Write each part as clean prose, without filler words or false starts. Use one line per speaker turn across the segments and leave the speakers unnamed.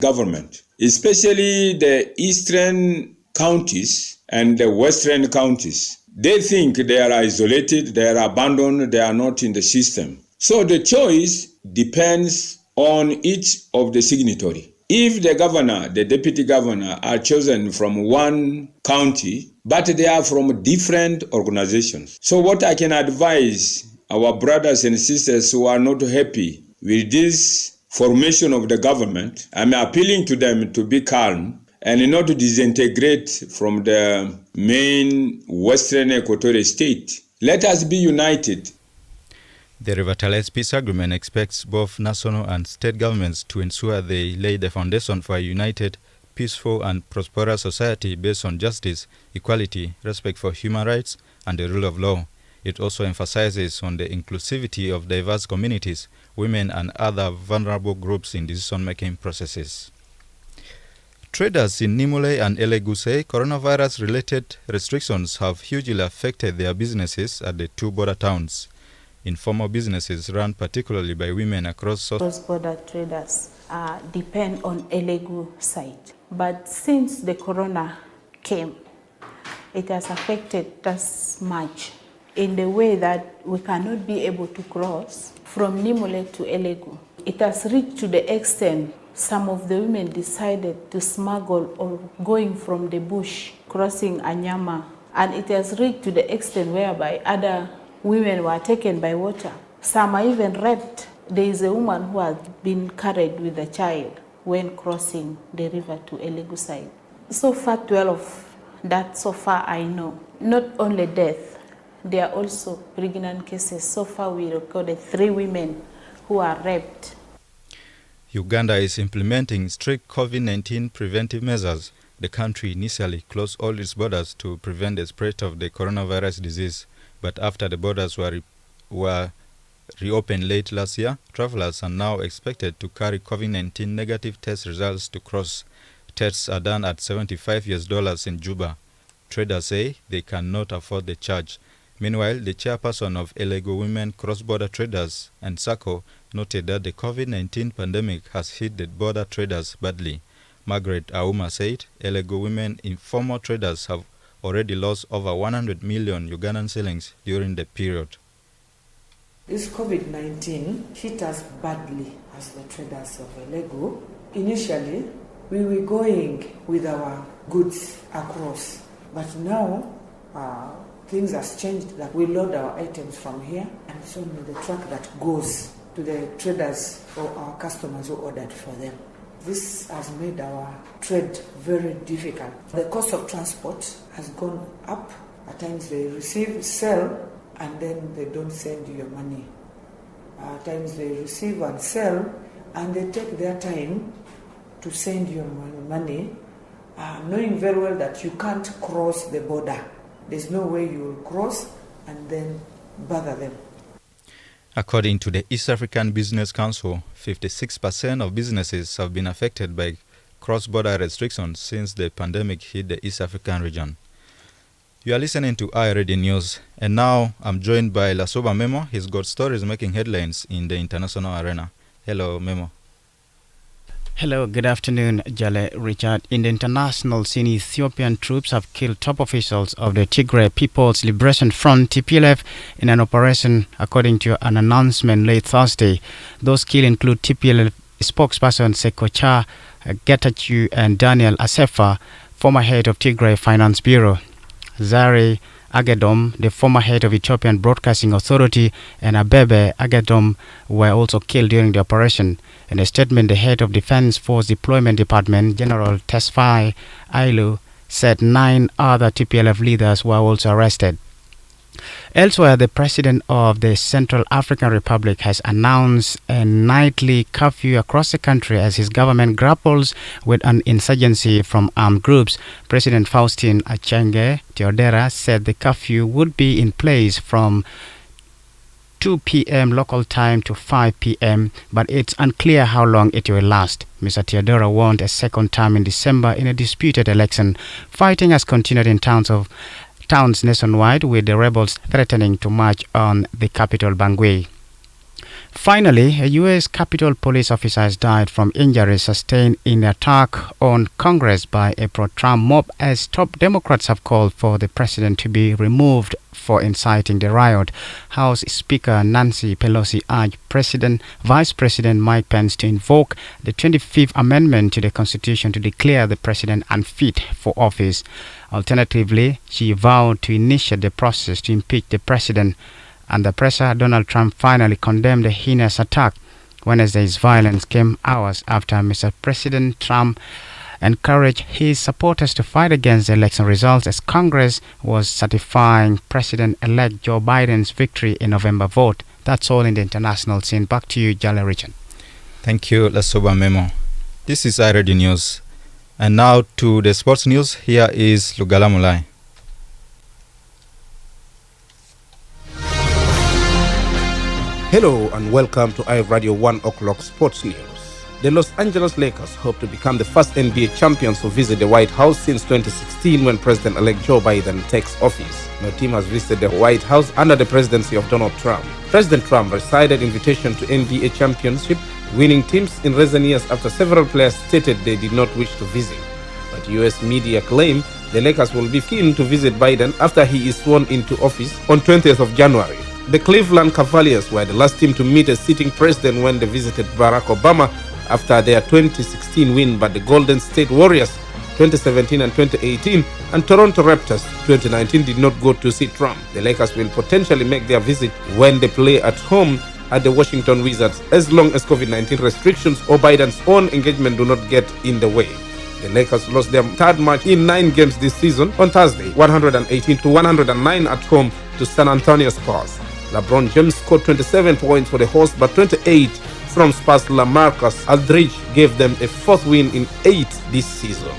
government, especially the eastern counties and the western counties. They think they are isolated, they are abandoned, they are not in the system. So the choice depends on each of the signatory. If the governor, the deputy governor are chosen from one county, but they are from different organizations. So what I can advise our brothers and sisters who are not happy with this formation of the government, I'm appealing to them to be calm and not to disintegrate from the main Western Equatorial state. Let us be united.
The revitalized peace agreement expects both national and state governments to ensure they lay the foundation for a united, peaceful and prosperous society based on justice, equality, respect for human rights and the rule of law. It also emphasizes on the inclusivity of diverse communities, women and other vulnerable groups in decision-making processes. Traders in Nimule and Elegu say coronavirus-related restrictions have hugely affected their businesses at the two border towns. Informal businesses run particularly by women across
cross-border traders depend on Elegu side. But since the corona came, it has affected us much in the way that we cannot be able to cross from Nimule to Elegu. It has reached to the extent some of the women decided to smuggle or going from the bush, crossing Anyama. And it has reached to the extent whereby other women were taken by water. Some are even raped. There is a woman who has been carried with a child when crossing the river to Elegu side. So far, 12 that so far I know. Not only death, there are also pregnant cases. So far we recorded 3 women who are raped.
Uganda is implementing strict COVID-19 preventive measures. The country initially closed all its borders to prevent the spread of the coronavirus disease. But after the borders were reopened late last year, travelers are now expected to carry COVID-19 negative test results to cross. Tests are done at $75 in Juba. Traders say they cannot afford the charge. Meanwhile, the chairperson of Elegu Women Cross-Border Traders and SACCO noted that the COVID-19 pandemic has hit the border traders badly. Margaret Auma said Elegu women informal traders have already lost over 100 million Ugandan shillings during the period.
This COVID-19 hit us badly as the traders of Elegu. Initially, we were going with our goods across, but now things have changed, that we load our items from here and so on the truck that goes to the traders or our customers who ordered for them. This has made our trade very difficult. The cost of transport has gone up. At times they sell, and then they don't send you your money. At times they receive and sell, and they take their time to send you money, knowing very well that you can't cross the border. There's no way you will cross and then bother them.
According to the East African Business Council, 56% of businesses have been affected by cross-border restrictions since the pandemic hit the East African region. You are listening to iReady News, and now I'm joined by Lasoba Memo. He's got stories making headlines in the international arena. Hello, Memo.
Hello, good afternoon, Jale Richard. In the international scene, Ethiopian troops have killed top officials of the Tigray People's Liberation Front, TPLF, in an operation, according to an announcement late Thursday. Those killed include TPLF spokesperson Sekocha Getachew and Daniel Asefa, former head of Tigray Finance Bureau. Zare Agedom, the former head of Ethiopian Broadcasting Authority, and Abebe Agedom were also killed during the operation. In a statement, the head of Defense Force Deployment Department, General Tesfaye Ailu, said 9 other TPLF leaders were also arrested. Elsewhere, the president of the Central African Republic has announced a nightly curfew across the country as his government grapples with an insurgency from armed groups. President Faustin Archange Teodera said the curfew would be in place from 2 p.m. local time to 5 p.m., but it's unclear how long it will last. Mr. Teodora won a second term in December in a disputed election. Fighting has continued in towns nationwide, with the rebels threatening to march on the capital, Bangui. Finally, a U.S. Capitol Police officer has died from injuries sustained in an attack on Congress by a pro-Trump mob, as top Democrats have called for the president to be removed for inciting the riot. House Speaker Nancy Pelosi urged Vice President Mike Pence to invoke the 25th Amendment to the Constitution to declare the president unfit for office. Alternatively, she vowed to initiate the process to impeach the president. And the President Donald Trump finally condemned the heinous attack. Wednesday's violence came hours after Mr. President Trump encouraged his supporters to fight against the election results, as Congress was certifying President-elect Joe Biden's victory in November vote. That's all in the international scene. Back to you, Jale Richard.
Thank you, Lasoba Memo. This is iRadio News. And now to the sports news. Here is Lugala Mulai.
Hello and welcome to iRadio 1 o'clock Sports News. The Los Angeles Lakers hope to become the first NBA champions to visit the White House since 2016, when President-elect Joe Biden takes office. No team has visited the White House under the presidency of Donald Trump. President Trump rescinded invitation to NBA championship winning teams in recent years after several players stated they did not wish to visit. But U.S. media claim the Lakers will be keen to visit Biden after he is sworn into office on 20th of January. The Cleveland Cavaliers were the last team to meet a sitting president when they visited Barack Obama after their 2016 win, but the Golden State Warriors 2017 and 2018 and Toronto Raptors 2019 did not go to see Trump. The Lakers will potentially make their visit when they play at home at the Washington Wizards, as long as COVID-19 restrictions or Biden's own engagement do not get in the way. The Lakers lost their third match in 9 games this season on Thursday, 118-109 at home to San Antonio Spurs. LeBron James scored 27 points for the hosts, but 28 from Spurs LaMarcus Aldridge gave them a fourth win in 8 this season.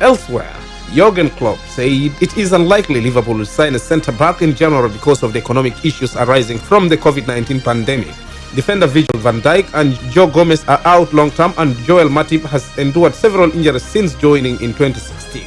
Elsewhere, Jurgen Klopp said it is unlikely Liverpool will sign a centre-back in January because of the economic issues arising from the COVID-19 pandemic. Defender Virgil van Dijk and Joe Gomez are out long-term, and Joel Matip has endured several injuries since joining in 2016.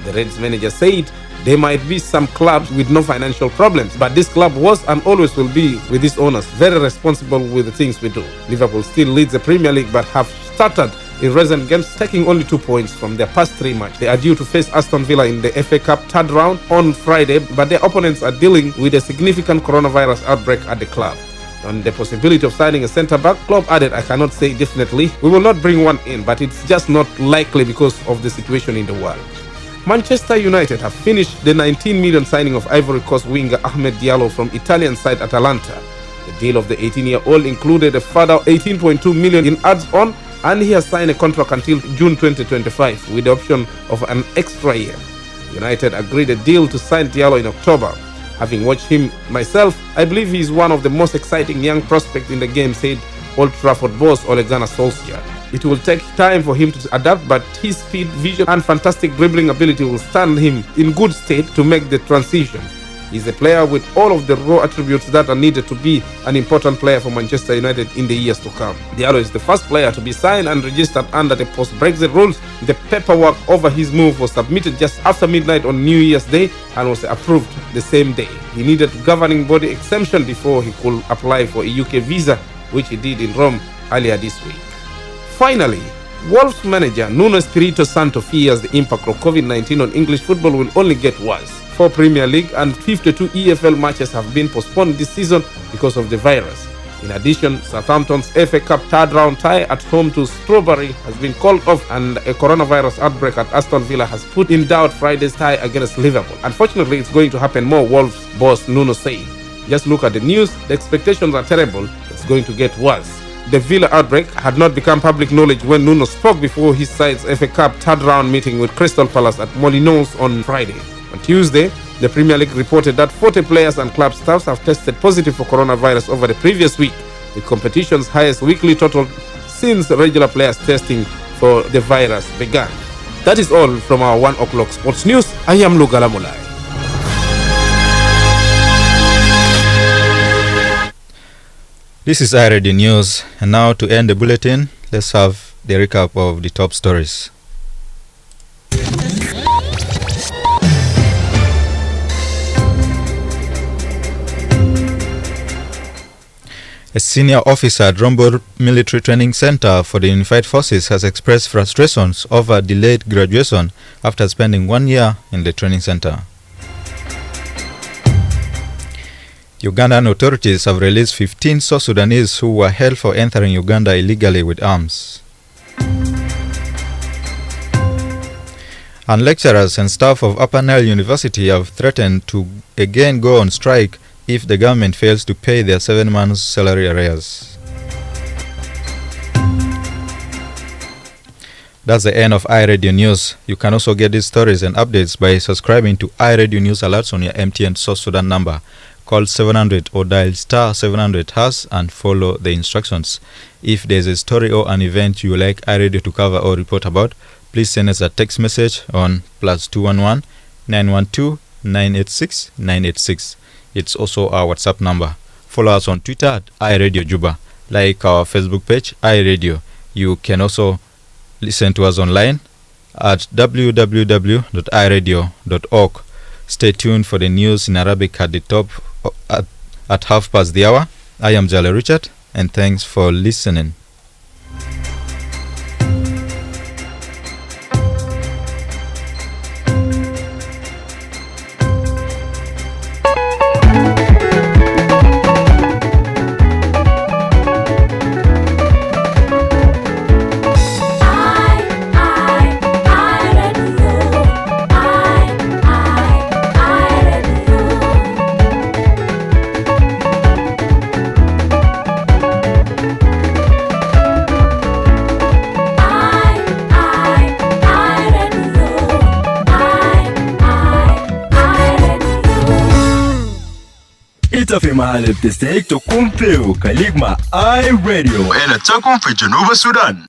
The Reds manager said there might be some clubs with no financial problems, but this club was and always will be, with its owners, very responsible with the things we do. Liverpool still leads the Premier League but have started in recent games, taking only 2 points from their past 3 matches. They are due to face Aston Villa in the FA Cup third round on Friday, but their opponents are dealing with a significant coronavirus outbreak at the club. On the possibility of signing a centre-back, Klopp added, "I cannot say definitely. We will not bring one in, but it's just not likely because of the situation in the world." Manchester United have finished the 19 million signing of Ivory Coast winger Ahmed Diallo from Italian side Atalanta. The deal of the 18-year-old included a further 18.2 million in adds-on, and he has signed a contract until June 2025 with the option of an extra year. United agreed a deal to sign Diallo in October. Having watched him myself, I believe he is one of the most exciting young prospects in the game, said Old Trafford boss Ole Gunnar Solskjaer. It will take time for him to adapt, but his speed, vision and fantastic dribbling ability will stand him in good state to make the transition. He's a player with all of the raw attributes that are needed to be an important player for Manchester United in the years to come. Diallo is the first player to be signed and registered under the post-Brexit rules. The paperwork over his move was submitted just after midnight on New Year's Day and was approved the same day. He needed governing body exemption before he could apply for a UK visa, which he did in Rome earlier this week. Finally, Wolves manager Nuno Espirito Santo fears the impact of COVID-19 on English football will only get worse. 4 Premier League and 52 EFL matches have been postponed this season because of the virus. In addition, Southampton's FA Cup third round tie at home to Strawberry has been called off, and a coronavirus outbreak at Aston Villa has put in doubt Friday's tie against Liverpool. Unfortunately, it's going to happen more, Wolves boss Nuno said. Just look at the news, the expectations are terrible, it's going to get worse. The Villa outbreak had not become public knowledge when Nuno spoke before his side's FA Cup third round meeting with Crystal Palace at Molineux on Friday. On Tuesday, the Premier League reported that 40 players and club staffs have tested positive for coronavirus over the previous week, the competition's highest weekly total since regular players testing for the virus began. That is all from our 1 o'clock sports news. I am Lugala Mulai.
This is iRadio News, and now to end the bulletin, let's have the recap of the top stories. A senior officer at Rombo Military Training Center for the Unified Forces has expressed frustrations over delayed graduation after spending 1 year in the training center. Ugandan authorities have released 15 South Sudanese who were held for entering Uganda illegally with arms. And lecturers and staff of Upper Nile University have threatened to again go on strike if the government fails to pay their 7 months' salary arrears. That's the end of iRadio News. You can also get these stories and updates by subscribing to iRadio News alerts on your MTN South Sudan number. Call 700 or dial star 700 hash and follow the instructions. If there's a story or an event you like iRadio to cover or report about, please send us a text message on +211 912 986 986. It's also our WhatsApp number. Follow us on Twitter at iRadio Juba. Like our Facebook page, iRadio. You can also listen to us online at www.iradio.org. Stay tuned for the news in Arabic at the top at 1:30. I am Jale Richard, and thanks for listening.
في محل بتستهيك تكون فيه خليك مع اي راديو وإلى تكون في جنوب السودان.